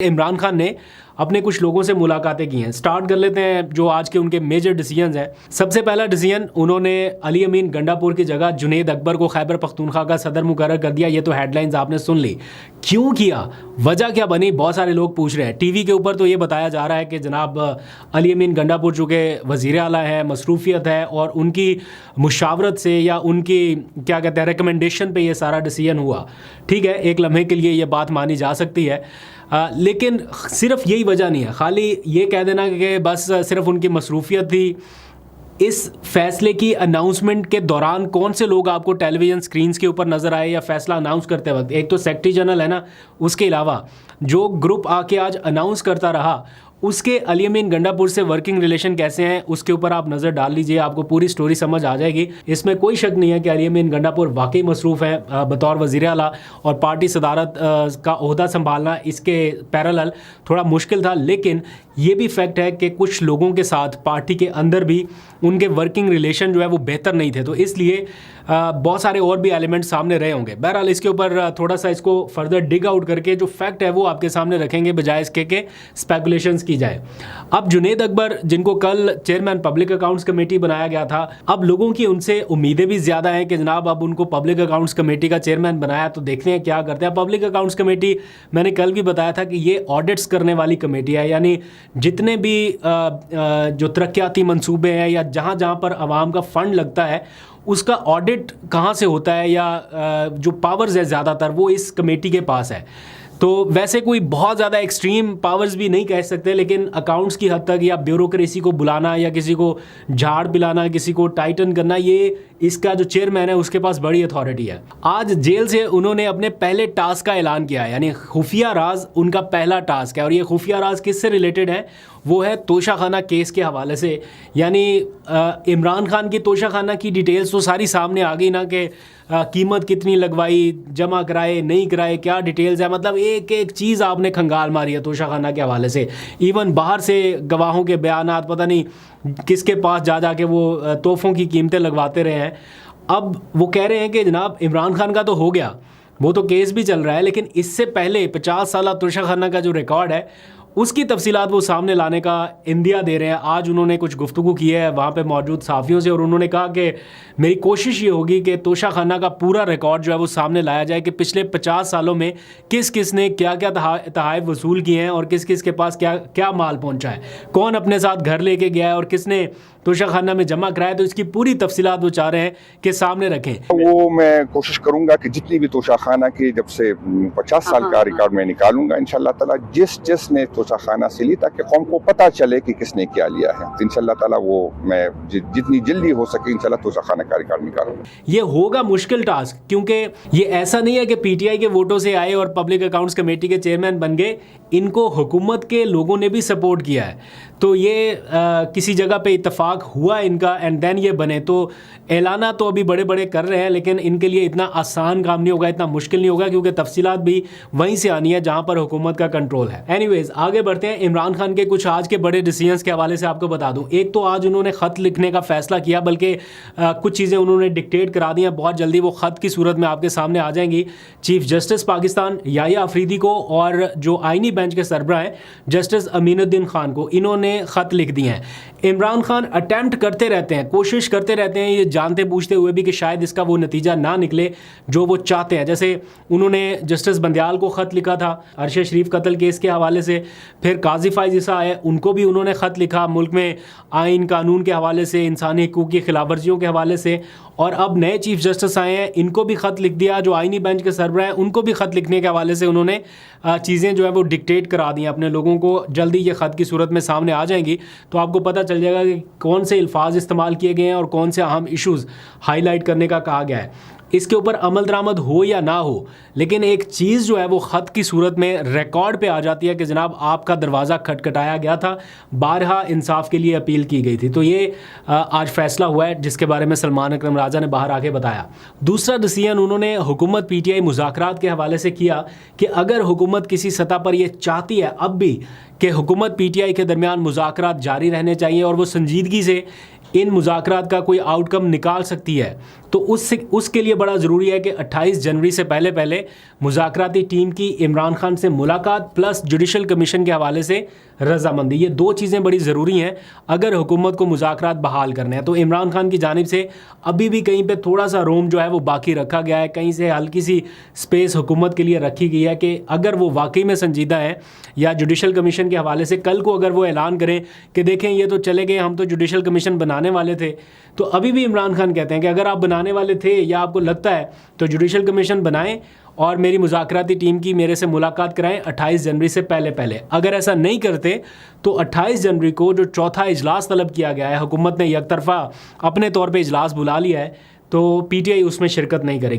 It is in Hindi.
इमरान खान ने अपने कुछ लोगों से मुलाकातें की हैं। स्टार्ट कर लेते हैं जो आज के उनके मेजर डिसीजंस हैं। सबसे पहला डिसीजन, उन्होंने अली अमीन गंडापुर की जगह जुनैद अकबर को खैबर पख्तूनख्वा का सदर मुकर्रर कर दिया। ये तो हेडलाइंस आपने सुन ली। क्यों किया, वजह क्या बनी, बहुत सारे लोग पूछ रहे हैं। टीवी के ऊपर तो ये बताया जा रहा है कि जनाब अली अमीन गंडापुर चूँकि वज़ीर आला है, मसरूफियत है और उनकी मुशावरत से या उनकी क्या कहते हैं रिकमेंडेशन पे ये सारा डिसीजन हुआ। ठीक है, एक लम्हे के लिए ये बात मानी जा सकती है, लेकिन सिर्फ यही वजह नहीं है। खाली ये कह देना कि बस सिर्फ उनकी मसरूफियत थी। इस फैसले की अनाउंसमेंट के दौरान कौन से लोग आपको टेलीविज़न स्क्रीन्स के ऊपर नज़र आए या फैसला अनाउंस करते वक्त? एक तो सेक्रेटरी जनरल है ना, उसके अलावा जो ग्रुप आके आज अनाउंस करता रहा उसके अली अमीन गंडापुर से वर्किंग रिलेशन कैसे हैं उसके ऊपर आप नज़र डाल लीजिए, आपको पूरी स्टोरी समझ आ जाएगी। इसमें कोई शक नहीं है कि अली अमीन गंडापुर वाकई मसरूफ़ है बतौर वज़ीर आला, और पार्टी सदारत का ओहदा संभालना इसके पैरेलल थोड़ा मुश्किल था। लेकिन ये भी फैक्ट है कि कुछ लोगों के साथ पार्टी के अंदर भी उनके वर्किंग रिलेशन जो है वो बेहतर नहीं थे, तो इसलिए बहुत सारे और भी एलिमेंट सामने रहे होंगे। बहरहाल इसके ऊपर थोड़ा सा इसको फर्दर डिग आउट करके जो फैक्ट है वो आपके सामने रखेंगे, बजाय इसके के स्पेकुलेशंस की जाए। अब जुनैद अकबर, जिनको कल चेयरमैन पब्लिक अकाउंट्स कमेटी बनाया गया था, अब लोगों की उनसे उम्मीदें भी ज़्यादा हैं कि जनाब अब उनको पब्लिक अकाउंट्स कमेटी का चेयरमैन बनाया, तो देखते हैं क्या करते हैं। पब्लिक अकाउंट्स कमेटी, मैंने कल भी बताया था कि ये ऑडिट्स करने वाली कमेटी है, यानी जितने भी जो तरक्याती मंसूबे हैं या जहाँ जहाँ पर आवाम का फ़ंड लगता है उसका ऑडिट कहाँ से होता है या जो पावर्स है ज़्यादातर वो इस कमेटी के पास है। तो वैसे कोई बहुत ज़्यादा एक्सट्रीम पावर्स भी नहीं कह सकते, लेकिन अकाउंट्स की हद तक या ब्यूरोक्रेसी को बुलाना या किसी को झाड़ पिलाना, किसी को टाइटन करना, ये इसका जो चेयरमैन है उसके पास बड़ी अथॉरिटी है। आज जेल से उन्होंने अपने पहले टास्क का ऐलान किया है, यानी खुफिया राज उनका पहला टास्क है। और ये खुफिया राज किससे रिलेटेड है? वो है तोशाखाना केस के हवाले से। यानी इमरान खान की तोशाखाना की डिटेल्स तो सारी सामने आ गई ना, कि कीमत कितनी लगवाई, जमा कराए नहीं कराए, क्या डिटेल्स है, मतलब एक एक चीज़ आपने खंगाल मारी है तोशाखाना के हवाले से। इवन बाहर से गवाहों के बयानात, पता नहीं किसके पास जा जा के वो तोहफ़ों की कीमतें लगवाते रहे हैं। अब वो कह रहे हैं कि जनाब इमरान खान का तो हो गया, वो तो केस भी चल रहा है, लेकिन इससे पहले 50 साल तोशाखाना का जो रिकॉर्ड है उसकी तफसीलात वो सामने लाने का इंदिया दे रहे हैं। आज उन्होंने कुछ गुफ्तगू की है वहाँ पे मौजूद सहाफ़ियों से, और उन्होंने कहा कि मेरी कोशिश ये होगी कि तोशाखाना का पूरा रिकॉर्ड जो है वो सामने लाया जाए कि पिछले 50 सालों में किस किस ने क्या क्या तहाइफ वसूल किए हैं और किस किस के पास क्या क्या माल पहुँचा है, कौन अपने साथ घर लेके गया है और किसने तोशाखाना में जमा कराया। तो इसकी पूरी तफसीलात वो चाह रहे हैं कि सामने रखें। वो मैं कोशिश करूंगा कि जितनी भी तोशाखाना की जब से 50 साल का रिकॉर्ड मैं निकालूंगा इंशाल्लाह ताला, जिसने तोशाखाना से ली, ताकि कौम को पता चले कि किसने क्या लिया है। तो इंशाल्लाह ताला वो मैं जितनी जल्दी हो सके इंशाल्लाह तोशाखाना का रिकॉर्ड निकालूंगा। ये होगा मुश्किल टास्क, क्योंकि ये ऐसा नहीं है कि पीटीआई के वोटों से आए और पब्लिक अकाउंट्स कमेटी के चेयरमैन बन गए, इनको हुकूमत के लोगों ने भी सपोर्ट किया है। तो ये किसी जगह पे इत्तेफाक हुआ इनका एंड देन ये बने। तो ऐलाना तो अभी बड़े बड़े कर रहे हैं, लेकिन इनके लिए इतना आसान काम नहीं होगा, इतना मुश्किल नहीं होगा, क्योंकि तफसीलात भी वहीं से आनी है जहां पर हुकूमत का कंट्रोल है। एनीवेज आगे बढ़ते हैं। इमरान खान के कुछ आज के बड़े डिसीजंस के हवाले से आपको बता दूं। एक तो आज उन्होंने ख़त लिखने का फैसला किया, बल्कि कुछ चीज़ें उन्होंने डिक्टेट करा दी हैं। बहुत जल्दी वो ख़त की सूरत में आपके सामने आ जाएंगी। चीफ जस्टिस पाकिस्तान याहिया अफरीदी को और जो आइनी बेंच के सरबराह हैं जस्टिस अमीनुद्दीन खान को, इन्होंने ख़त लिख दिए हैं। इमरान खान अटैम्प्ट करते रहते हैं, कोशिश करते रहते हैं, ये जानते बूझते हुए भी कि शायद इसका वो नतीजा ना निकले जो वो चाहते हैं। जैसे उन्होंने जस्टिस बंदयाल को ख़त लिखा था अरशद शरीफ कत्ल केस के हवाले से, फिर काजी फाइज ईसा आए, उनको भी उन्होंने ख़त लिखा मुल्क में आइन कानून के हवाले से, इंसानी हकूक़ की खिलाफवर्जियों के हवाले से। और अब नए चीफ जस्टिस आए हैं, इनको भी ख़त लिख दिया। जो आइनी बेंच के सरबराह हैं उनको भी ख़त लिखने के हवाले से उन्होंने चीज़ें जो है वो डिक्टेट करा दी हैं अपने लोगों को। जल्दी ये ख़त की सूरत में सामने आ जाएंगी, तो आपको पता चल जाएगा कि कौन से अल्फाज इस्तेमाल किए गए हैं और कौन से अहम इश्यूज़ हाईलाइट करने का कहा गया है। इसके ऊपर अमल दरामद हो या ना हो, लेकिन एक चीज़ जो है वो ख़त की सूरत में रिकॉर्ड पे आ जाती है कि जनाब आपका दरवाज़ा खटखटाया गया था, बारहा इंसाफ के लिए अपील की गई थी। तो ये आज फैसला हुआ है, जिसके बारे में सलमान अकरम राजा ने बाहर आके बताया। दूसरा डिसीजन उन्होंने हुकूमत पीटीआई मुज़ाकरात के हवाले से किया कि अगर हुकूमत किसी सतह पर ये चाहती है अब भी कि हुकूमत पीटीआई के दरमियान मुज़ाकरात जारी रहने चाहिए और वो संजीदगी से इन मुज़ाकरात का कोई आउटकम निकाल सकती है, तो उसके लिए बड़ा ज़रूरी है कि 28 जनवरी से पहले पहले मुज़ाकराती टीम की इमरान खान से मुलाकात प्लस जुडिशल कमीशन के हवाले से रजामंदी, ये दो चीज़ें बड़ी ज़रूरी हैं अगर हुकूमत को मुज़ाकरात बहाल करने हैं। तो इमरान खान की जानिब से अभी भी कहीं पे थोड़ा सा रोम जो है वो बाकी रखा गया है, कहीं से हल्की सी स्पेस हुकूमत के लिए रखी गई है कि अगर वो वाकई में संजीदा है या जुडिशल कमीशन के हवाले से कल को अगर वो ऐलान करें कि देखें ये तो चले गए, हम तो जुडिशल कमीशन बनाने वाले थे, तो अभी भी इमरान खान कहते हैं कि अगर आप बनाने वाले थे या आपको लगता है तो जुडिशल कमीशन बनाएं और मेरी मुज़ाकराती टीम की मेरे से मुलाकात कराएं 28 जनवरी से पहले पहले। अगर ऐसा नहीं करते तो 28 जनवरी को जो चौथा इजलास तलब किया गया है, हुकूमत ने एक तरफा अपने तौर पे इजलास बुला लिया है, तो पीटीआई उसमें शिरकत नहीं करेगी।